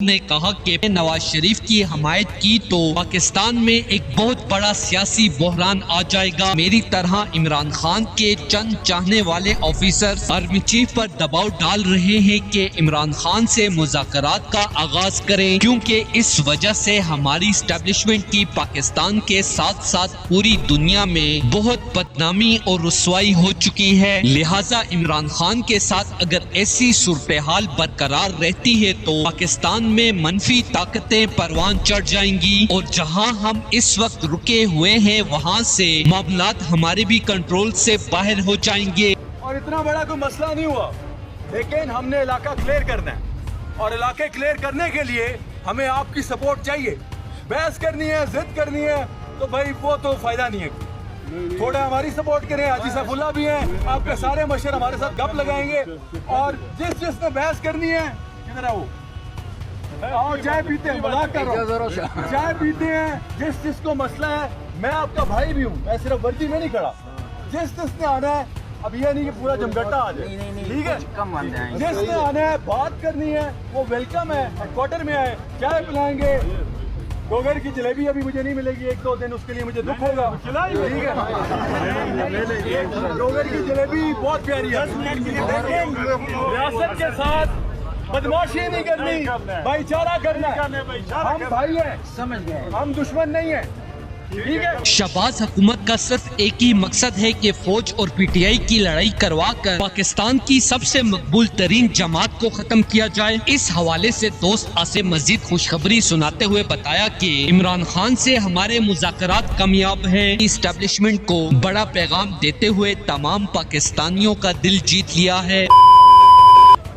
ने कहा कि नवाज शरीफ की हमायत की तो पाकिस्तान में एक बहुत बड़ा सियासी बहरान आ जाएगा। मेरी तरह इमरान खान के चंद चाहने वाले ऑफिसर आर्मी चीफ पर दबाव डाल रहे हैं कि इमरान खान से मुज़ाकरात का आगाज करें, क्योंकि इस वजह से हमारी एस्टेब्लिशमेंट की पाकिस्तान के साथ साथ पूरी दुनिया में बहुत बदनामी और रुसवाई हो चुकी है। लिहाजा इमरान खान के साथ अगर ऐसी सूरत हाल बरकरार रहती है तो पाकिस्तान में मनफी ताकतें परवान चढ़ जाएंगी और जहां हम इस वक्त रुके हुए हैं वहां से मामलात हमारे भी कंट्रोल से बाहर हो जाएंगे। और इतना बड़ा कोई मसला नहीं हुआ, लेकिन हमने इलाका क्लियर करना है और इलाके क्लियर करने के लिए हमें आपकी सपोर्ट चाहिए। बहस करनी है, जिद करनी है तो भाई वो तो फायदा नहीं है। थोड़ा हमारी सपोर्ट करें, हाजी सफुल्ला भी हैं, आपके सारे मशर हमारे साथ गप लगाएंगे और जिसने बहस करनी है किधर है वो और चाय पीते हैं, मजाक कर रहा हूं, चाय पीते हैं। जिसको मसला है, मैं आपका भाई भी हूँ, मैं सिर्फ वर्दी में नहीं खड़ा। जिसने आना है, अब ये नहीं कि पूरा जमघटा आ जाए, ठीक है? जिसने आना है, बात करनी है, वो वेलकम है। हेडक्वार्टर में आए, चाय पिलाएंगे। डोगर की जलेबी अभी मुझे नहीं मिलेगी 1-2 दिन, उसके लिए मुझे दुख होगा, ठीक है? डोगर की जलेबी बहुत प्यारी है। रियासत के साथ बदमाशी नहीं करनी, भाईचारा करना है। हम भाई हैं, समझ गए, हम दुश्मन नहीं हैं, ठीक है? शहबाज हुकूमत का सिर्फ एक ही मकसद है कि फौज और पीटीआई की लड़ाई करवा कर पाकिस्तान की सबसे मकबूल तरीन जमात को खत्म किया जाए। इस हवाले से दोस्त आसिम मजीद खुशखबरी सुनाते हुए बताया कि इमरान खान से हमारे मुज़ाकरात कामयाब हैं। इस्टेब्लिशमेंट को बड़ा पैगाम देते हुए तमाम पाकिस्तानियों का दिल जीत लिया है।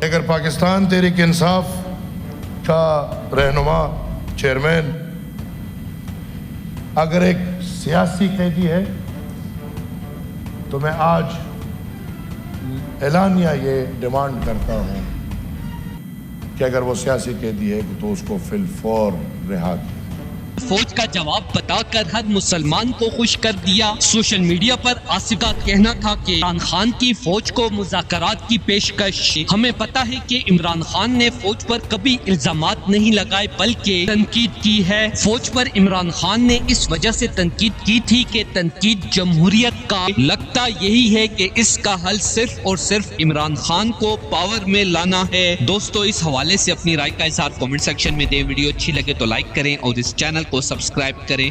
अगर पाकिस्तान तहरीक इंसाफ का रहनुमा चेयरमैन अगर एक सियासी कैदी है तो मैं आज ऐलानिया ये डिमांड करता हूं कि अगर वो सियासी कैदी है तो उसको फिलफौर रिहा किया। फौज का जवाब बताकर हर मुसलमान को खुश कर दिया। सोशल मीडिया पर आसिफ का कहना था कि इमरान खान की फौज को मुज़ाकरात की पेशकश। हमें पता है कि इमरान खान ने फौज पर कभी इल्जामात नहीं लगाए बल्कि तनकीद की है। फौज पर इमरान खान ने इस वजह से तनकीद की थी कि तनकीद जमहूरियत का। लगता यही है कि इसका हल सिर्फ और सिर्फ इमरान खान को पावर में लाना है। दोस्तों, इस हवाले से अपनी राय का इज़हार कमेंट सेक्शन में दें। वीडियो अच्छी लगे तो लाइक करें और इस चैनल को सब्सक्राइब करें।